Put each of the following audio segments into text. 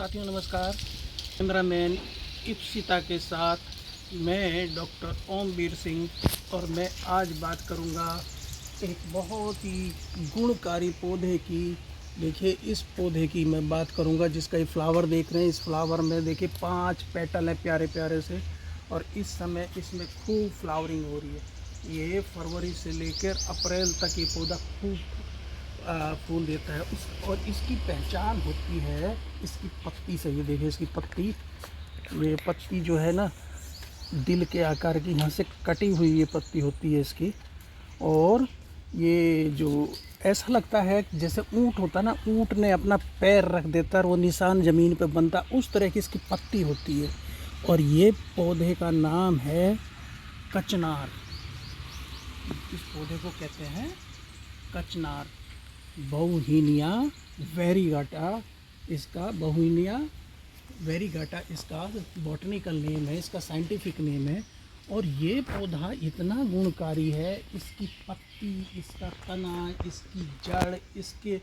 साथियों नमस्कार। कैमरामैन इप्सिता के साथ मैं डॉक्टर ओमवीर सिंह और मैं आज बात करूंगा एक बहुत ही गुणकारी पौधे की। देखिए इस पौधे की मैं बात करूंगा जिसका ये फ्लावर देख रहे हैं। इस फ्लावर में देखिए 5 पेटल हैं प्यारे प्यारे से, और इस समय इसमें खूब फ्लावरिंग हो रही है। ये फरवरी से लेकर अप्रैल तक ये पौधा खूब फूल देता है। और इसकी पहचान होती है इसकी पत्ती से। ये देखिए इसकी पत्ती, ये पत्ती जो है ना दिल के आकार की, यहाँ से कटी हुई ये पत्ती होती है इसकी। और ये जो ऐसा लगता है जैसे ऊँट होता ना, ऊँट ने अपना पैर रख देता और वो निशान ज़मीन पे बनता, उस तरह की इसकी पत्ती होती है। और ये पौधे का नाम है कचनार। इस पौधे को कहते हैं कचनार। बहुहीनिया वेरीगाटा इसका, बहुहीनिया वेरीगाटा इसका बॉटनिकल नेम है, इसका साइंटिफिक नेम है। और ये पौधा इतना गुणकारी है, इसकी पत्ती, इसका तना, इसकी जड़, इसके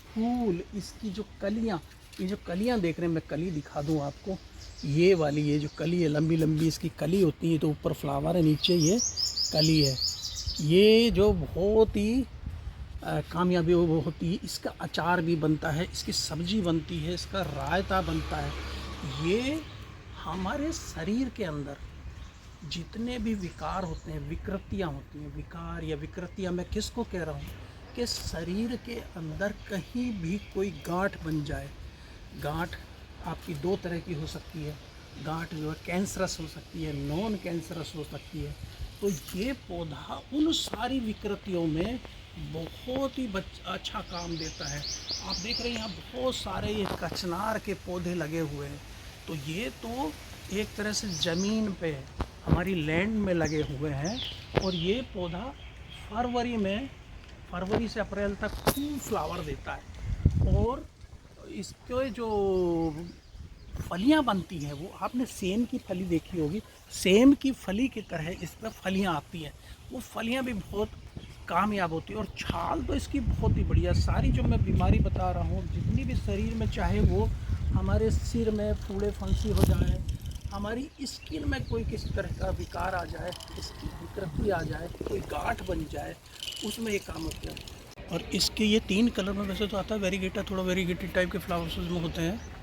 फूल, इसकी जो कलियाँ, ये जो कलियाँ देख रहे हैं, मैं कली दिखा दूँ आपको। ये वाली, ये जो कली है लंबी लंबी इसकी कली होती है, तो ऊपर फ्लावर है, नीचे ये कली है। ये जो बहुत ही कामयाबी वो होती है। इसका अचार भी बनता है, इसकी सब्जी बनती है, इसका रायता बनता है। ये हमारे शरीर के अंदर जितने भी विकार होते हैं, विकृतियाँ होती हैं, विकार या विकृतियाँ मैं किसको कह रहा हूँ कि शरीर के अंदर कहीं भी कोई गांठ बन जाए। गांठ आपकी 2 तरह की हो सकती है। गांठ जो है कैंसरस हो सकती है, नॉन कैंसरस हो सकती है। तो ये पौधा उन सारी विकृतियों में बहुत ही अच्छा काम देता है। आप देख रहे हैं यहाँ बहुत सारे ये कचनार के पौधे लगे हुए हैं। तो ये तो एक तरह से ज़मीन पे हमारी लैंड में लगे हुए हैं। और ये पौधा फरवरी से अप्रैल तक खूब फ्लावर देता है। और इसके जो फलियां बनती हैं, वो आपने सेम की फली देखी होगी, सेम की फली की तरह इस पर फलियां आती हैं। वो फलियां भी बहुत कामयाब होती है। और छाल तो इसकी बहुत ही बढ़िया। सारी जो मैं बीमारी बता रहा हूँ, जितनी भी शरीर में, चाहे वो हमारे सिर में फूले फंसी हो जाए, हमारी स्किन में कोई किसी तरह का विकार आ जाए, इसकी विकृति आ जाए, कोई गांठ बन जाए, उसमें ये काम होता है। और इसके ये 3 कलर में वैसे तो आता है। वेरीगेटा थोड़ा वेरीगेटेड टाइप के फ्लावर्स उसमें होते हैं।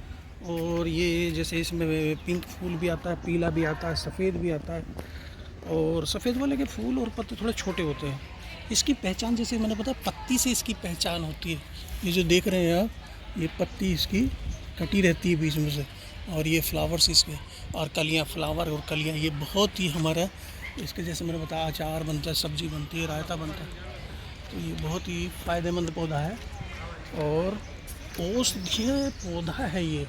और ये जैसे इसमें पिंक फूल भी आता है, पीला भी आता है, सफ़ेद भी आता है। और सफ़ेद वाले के फूल और पत्ते थोड़े छोटे होते हैं। इसकी पहचान, जैसे मैंने बताया, पत्ती से इसकी पहचान होती है। ये जो देख रहे हैं आप, ये पत्ती इसकी कटी रहती है बीच में से, और ये फ्लावर्स इसके, और कलियाँ, फ्लावर और कलियाँ। ये बहुत ही हमारा, इसके जैसे मैंने बताया, अचार बनता है, सब्जी बनती है, रायता बनता है। तो ये बहुत ही फ़ायदेमंद पौधा है और औषधीय पौधा है। ये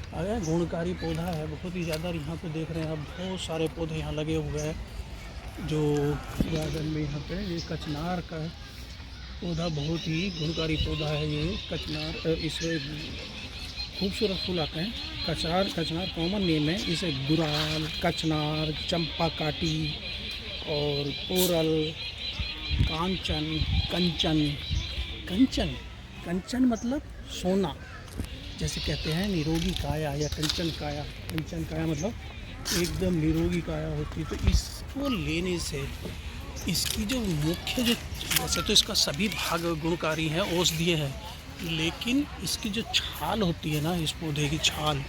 अगर गुणकारी पौधा है बहुत ही ज़्यादा। यहाँ पे देख रहे हैं आप बहुत सारे पौधे यहाँ लगे हुए हैं जो गार्डन में। यहाँ पे ये कचनार का पौधा बहुत ही गुणकारी पौधा है। ये कचनार, इसे खूबसूरत फूल आते हैं। कचनार कॉमन नेम है। इसे गुराल, कचनार, चंपा काटी और कोरल, कांचन, कंचन मतलब सोना, जैसे कहते हैं निरोगी काया या कंचन काया। कंचन काया मतलब एकदम निरोगी काया होती है। तो इसको लेने से इसकी जो मुख्य, जो वैसे तो इसका सभी भाग गुणकारी हैं, औषधीय है, लेकिन इसकी जो छाल होती है ना, इस पौधे की छाल,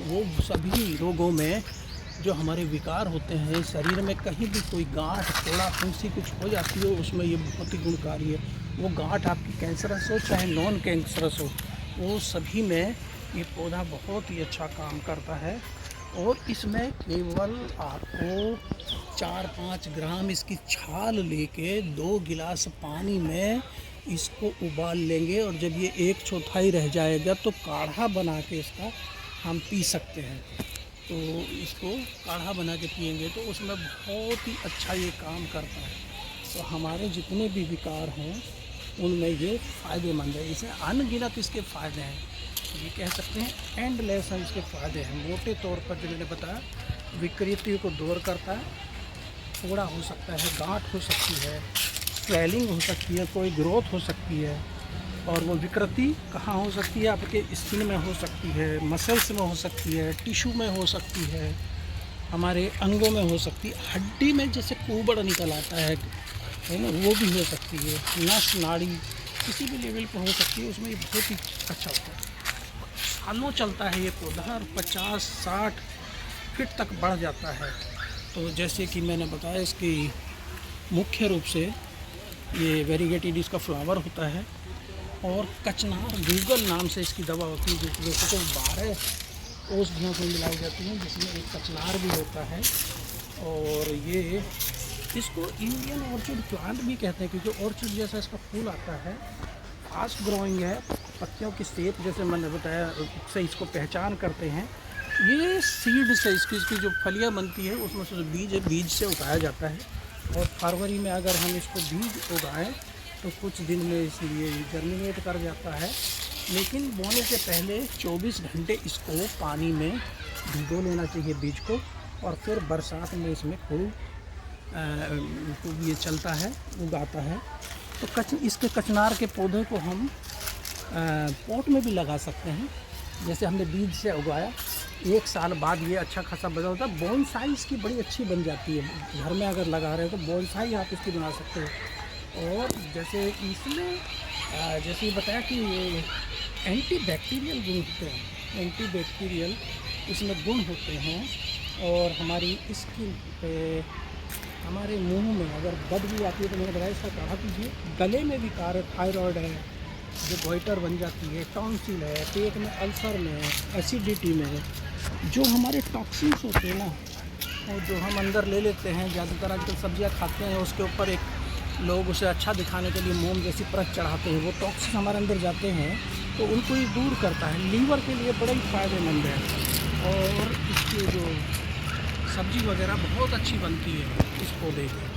वो सभी रोगों में, जो हमारे विकार होते हैं शरीर में, कहीं भी कोई गांठ, फोड़ा, फुंसी कुछ हो जाती है, उसमें ये बहुत ही गुणकारी है। वो गांठ आपकी कैंसरस हो चाहे नॉन कैंसरस हो, वो सभी में ये पौधा बहुत ही अच्छा काम करता है। और इसमें केवल आपको 4-5 ग्राम इसकी छाल लेके 2 गिलास पानी में इसको उबाल लेंगे, और जब ये 1/4 रह जाएगा तो काढ़ा बना के इसका हम पी सकते हैं। तो इसको काढ़ा बना के पिएंगे तो उसमें बहुत ही अच्छा ये काम करता है। तो हमारे जितने भी विकार हों उनमें ये फ़ायदेमंद है। इसे अनगिनत इसके फ़ायदे हैं, ये कह सकते हैं एंडलेस हैं इसके फ़ायदे हैं। मोटे तौर पर जो मैंने बताया, विकृतियों को दूर करता है, फोड़ा हो सकता है, गांठ हो सकती है, स्वेलिंग हो सकती है, कोई ग्रोथ हो सकती है, और वो विकृति कहाँ हो सकती है? आपके स्किन में हो सकती है, मसल्स में हो सकती है, टिश्यू में हो सकती है, हमारे अंगों में हो सकती है, हड्डी में जैसे कुबड़ निकल आता है ना, वो भी हो सकती है, नस नाड़ी किसी भी लेवल पर हो सकती है। उसमें ये बहुत ही अच्छा होता है। सालों चलता है ये पौधा और 50-60 फीट तक बढ़ जाता है। तो जैसे कि मैंने बताया, इसकी मुख्य रूप से ये वेरीगेटेड इसका फ्लावर होता है और कचनार गूगल नाम से इसकी दवा होती है, जो तो 12 औषधियों को मिलाई जाती हैं, जिसमें एक कचनार भी होता है। और ये इसको इंडियन ऑर्चिड प्लांट भी कहते हैं, क्योंकि ऑर्चिड जैसा इसका फूल आता है, फास्ट ग्रोइंग है। पत्तियों की शेप जैसे मैंने बताया से इसको पहचान करते हैं। ये सीड से इसकी जो फलियां बनती है उसमें से जो बीज है, बीज से उगाया जाता है। और फरवरी में अगर हम इसको बीज उगाएं तो कुछ दिन में इसलिए जर्मिनेट कर जाता है। लेकिन बोने से पहले 24 घंटे इसको पानी में भिगो लेना चाहिए बीज को, और फिर बरसात में इसमें खूब ये चलता है, उगाता है। तो इसके कचनार के पौधे को हम पॉट में भी लगा सकते हैं। जैसे हमने बीज से उगाया, 1 साल बाद ये अच्छा खासा बड़ा होता है। बोनसाई इसकी बड़ी अच्छी बन जाती है। घर में अगर लगा रहे हो तो बोनसाई आप इसकी बना सकते हो। और जैसे इसमें जैसे बताया कि ये एंटी बैक्टीरियल गुण होते हैं, एंटी बैक्टीरियल इसमें गुण होते हैं। और हमारी स्किन पे, हमारे मुंह में अगर बदबू आती है तो मैंने बताया इसका काढ़ा पीजिए। गले में भी थायराइड है जो गोइटर बन जाती है, टॉन्सिल है, पेट में अल्सर में, एसिडिटी में, जो हमारे टॉक्सिन्स होते हैं ना, और जो हम अंदर ले लेते हैं, ज़्यादातर आजकल सब्जियां खाते हैं, उसके ऊपर एक लोग उसे अच्छा दिखाने के लिए मोम जैसी परत चढ़ाते हैं, वो टॉक्सिन हमारे अंदर जाते हैं तो उनको ये दूर करता है। लीवर के लिए बड़ा ही फ़ायदेमंद है। और इसकी जो सब्जी वगैरह बहुत अच्छी बनती है इस पौधे की।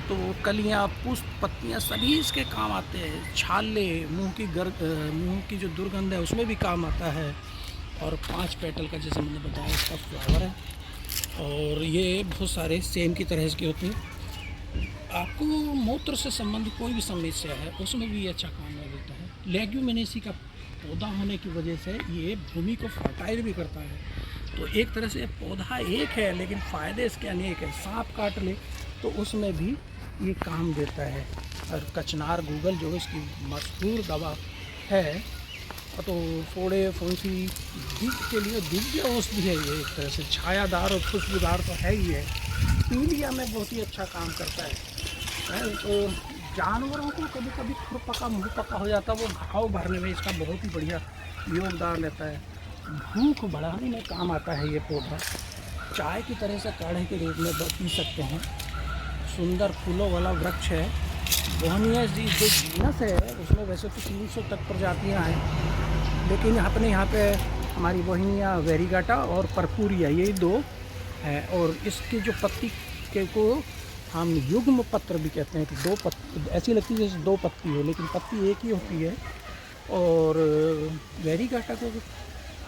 तो कलियाँ, पुष्प, पत्तियाँ सभी इसके काम आते हैं। छाले, मुंह की जो दुर्गंध है उसमें भी काम आता है। और 5 पेटल का जैसे मैंने बताया इसका फ्लावर है। और ये बहुत सारे सेम की तरह इसके होते हैं। आपको मूत्र से संबंधित कोई भी समस्या है उसमें भी ये अच्छा काम देता है। लेग्यूमिनेसी का पौधा होने की वजह से ये भूमि को फर्टाइल भी करता है। तो एक तरह से पौधा एक है लेकिन फ़ायदे इसके अनेक हैं। सांप काट ले तो उसमें भी ये काम देता है। और कचनार गूगल जो इसकी मशहूर दवा है, तो फोड़े फुंसी के लिए दिव्य औषधि है ये। एक तरह से छायादार और खुशबूदार तो है ही है। पीलिया में बहुत ही अच्छा काम करता है। तो जानवरों को कभी कभी खुरपका मुँह पका हो जाता है, वो घाव भरने में इसका बहुत ही बढ़िया योगदान रहता है। भूख बढ़ाने में काम आता है ये पौधा। चाय की तरह से काढ़े के रूप में पी सकते हैं। सुंदर फूलों वाला वृक्ष है। बोहनिया जी जो जीनस है उसमें वैसे तो 300 तक प्रजातियां हैं, लेकिन अपने यहाँ पे हमारी बोहनिया वेरीगाटा और परपूरिया यही 2 हैं। और इसकी जो पत्ती के को हम युग्म पत्र भी कहते हैं कि 2 पत्ती ऐसी लगती है जैसे 2 पत्ती हो, लेकिन पत्ती एक ही होती है। और वेरीगाटा को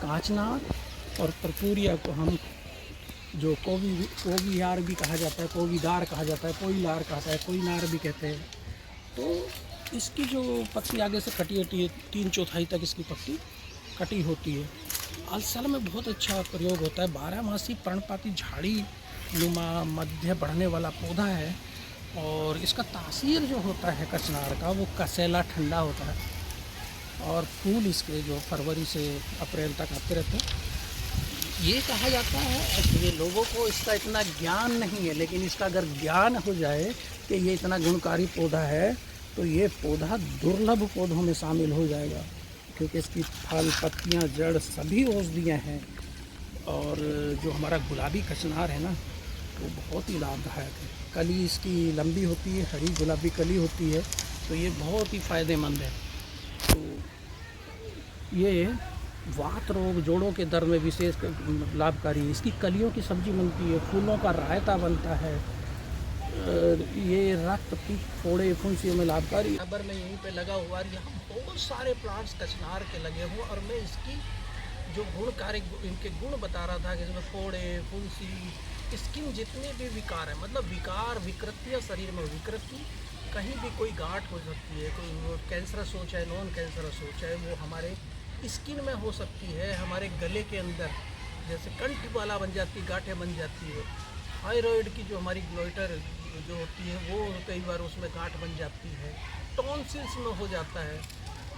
कांचनार और परपूरिया को हम जो कोवियार भी कहा जाता है, कोवीदार कहा जाता है, कोईलार कहता है, कोईनार भी कहते हैं। तो इसकी जो पत्ती आगे से कटी होती है, 3/4 तक इसकी पत्ती कटी होती है। अल्सर में बहुत अच्छा प्रयोग होता है। 12मासी पर्णपाती झाड़ी नुमा मध्य बढ़ने वाला पौधा है। और इसका तासीर जो होता है कचनार का वो कसैला ठंडा होता है। और फूल इसके जो फरवरी से अप्रैल तक आते रहते हैं। ये कहा जाता है कि ये लोगों को इसका इतना ज्ञान नहीं है, लेकिन इसका अगर ज्ञान हो जाए कि ये इतना गुणकारी पौधा है तो ये पौधा दुर्लभ पौधों में शामिल हो जाएगा, क्योंकि इसकी फल, पत्तियां, जड़ सभी औषधियाँ हैं। और जो हमारा गुलाबी कचनार है ना, वो बहुत ही लाभदायक है। कली इसकी लंबी होती है, हरी गुलाबी कली होती है, तो ये बहुत ही फ़ायदेमंद है। तो ये वात रोग, जोड़ों के दर्द में विशेष लाभकारी है। इसकी कलियों की सब्जी बनती है, फूलों का रायता बनता है। ये रक्त, पीठ, फोड़े, फुंसियों में लाभकारी। बराबर में यहीं पे लगा हुआ है। यहाँ बहुत सारे प्लांट्स कचनार के लगे हुए, और मैं इसकी जो गुणकारी इनके गुण बता रहा था कि इसमें फोड़े, फुंसी, स्किन जितने भी विकार है, मतलब विकार, विकृतियाँ, शरीर में विकृति, कहीं भी कोई गांठ हो सकती है, कोई कैंसरस हो चाहे नॉन कैंसरस हो, चाहे वो हमारे स्किन में हो सकती है, हमारे गले के अंदर जैसे कंठ वाला बन जाती है, गांठें बन जाती है। थायराइड की जो हमारी ग्लोइटर जो होती है वो कई बार उसमें गांठ बन जाती है। टॉन्सिल्स में हो जाता है,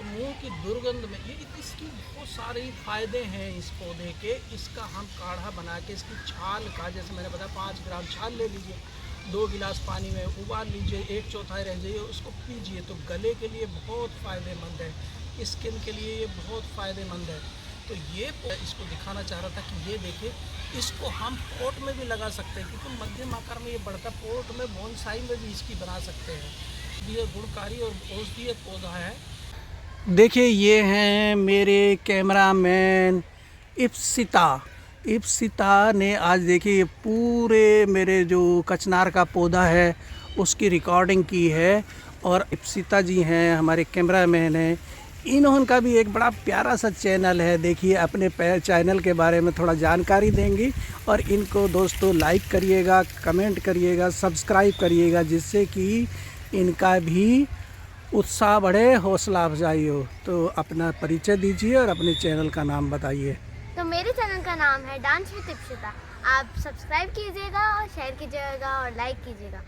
मुंह की दुर्गंध में, ये इसकी बहुत सारे फ़ायदे हैं इस पौधे के। इसका हम काढ़ा बना के इसकी छाल का, जैसे मैंने बताया 5 ग्राम छाल ले लीजिए, 2 गिलास पानी में उबाल लीजिए, 1/4 रह जाइए, उसको पीजिए तो गले के लिए बहुत फ़ायदेमंद है, स्किन के लिए ये बहुत फ़ायदेमंद है। तो ये इसको दिखाना चाह रहा था कि ये देखिए, इसको हम पॉट में भी लगा सकते हैं क्योंकि मध्यम आकार में ये बढ़ता, पॉट में बोनसाई में भी इसकी बना सकते हैं। ये गुणकारी और औषधीय पौधा है। देखिए ये हैं मेरे कैमरामैन इप्सिता। इप्सिता ने आज देखिए ये पूरे मेरे जो कचनार का पौधा है उसकी रिकॉर्डिंग की है, और इप्सिता जी हैं हमारे कैमरामैन हैं। इन्होंने भी एक बड़ा प्यारा सा चैनल है, देखिए अपने चैनल के बारे में थोड़ा जानकारी देंगी, और इनको दोस्तों लाइक करिएगा, कमेंट करिएगा, सब्सक्राइब करिएगा, जिससे कि इनका भी उत्साह बढ़े, हौसला अफजाई हो। तो अपना परिचय दीजिए और अपने चैनल का नाम बताइए। तो मेरे चैनल का नाम है डांस विद इप्सिता। आप सब्सक्राइब कीजिएगा और शेयर कीजिएगा और लाइक कीजिएगा।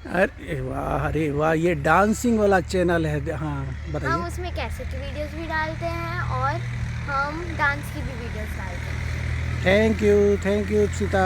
अरे वाह, ये डांसिंग वाला चैनल है। हाँ बताइए। हम उसमें कैसेट वीडियोस भी डालते हैं और हम डांस की भी वीडियोस डालते हैं। Thank you Ipsita.